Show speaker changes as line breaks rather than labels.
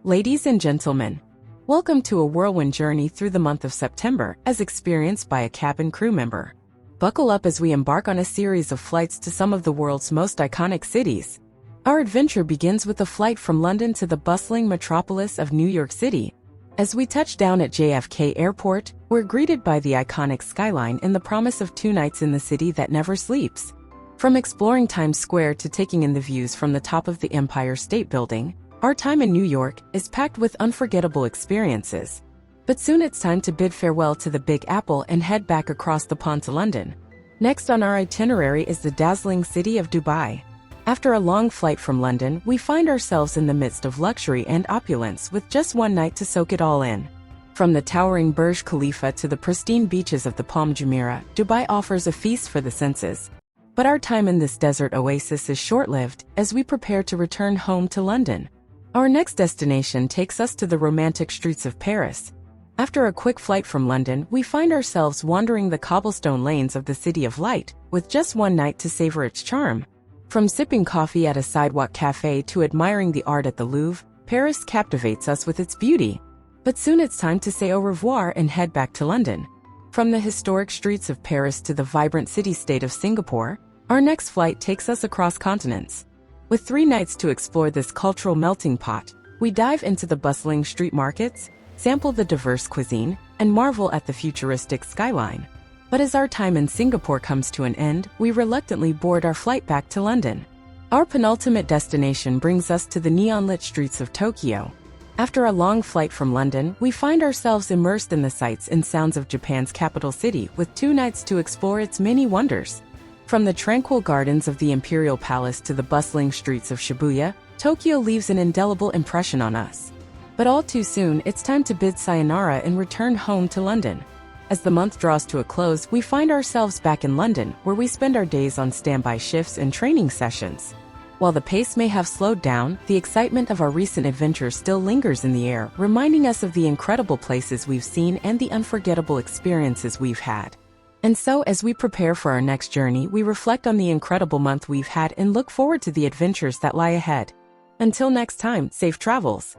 Ladies and gentlemen, welcome to a whirlwind journey through the month of September as experienced by a cabin crew member. Buckle up as we embark on a series of flights to some of the world's most iconic cities. Our adventure begins with a flight from London to the bustling metropolis of New York City. As we touch down at JFK Airport, we're greeted by the iconic skyline and the promise of 2 nights in the city that never sleeps. From exploring Times Square to taking in the views from the top of the Empire State Building, our time in New York is packed with unforgettable experiences. But soon it's time to bid farewell to the Big Apple and head back across the pond to London. Next on our itinerary is the dazzling city of Dubai. After a long flight from London, we find ourselves in the midst of luxury and opulence with just 1 night to soak it all in. From the towering Burj Khalifa to the pristine beaches of the Palm Jumeirah, Dubai offers a feast for the senses. But our time in this desert oasis is short-lived as we prepare to return home to London. Our next destination takes us to the romantic streets of Paris. After a quick flight from London, we find ourselves wandering the cobblestone lanes of the City of Light, with just 1 night to savor its charm. From sipping coffee at a sidewalk cafe to admiring the art at the Louvre, Paris captivates us with its beauty. But soon it's time to say au revoir and head back to London. From the historic streets of Paris to the vibrant city-state of Singapore, our next flight takes us across continents. With 3 nights to explore this cultural melting pot, we dive into the bustling street markets, sample the diverse cuisine, and marvel at the futuristic skyline. But as our time in Singapore comes to an end, we reluctantly board our flight back to London. Our penultimate destination brings us to the neon-lit streets of Tokyo. After a long flight from London, we find ourselves immersed in the sights and sounds of Japan's capital city with 2 nights to explore its many wonders. From the tranquil gardens of the Imperial Palace to the bustling streets of Shibuya, Tokyo leaves an indelible impression on us. But all too soon, it's time to bid sayonara and return home to London. As the month draws to a close, we find ourselves back in London, where we spend our days on standby shifts and training sessions. While the pace may have slowed down, the excitement of our recent adventures still lingers in the air, reminding us of the incredible places we've seen and the unforgettable experiences we've had. And so, as we prepare for our next journey, we reflect on the incredible month we've had and look forward to the adventures that lie ahead. Until next time, safe travels!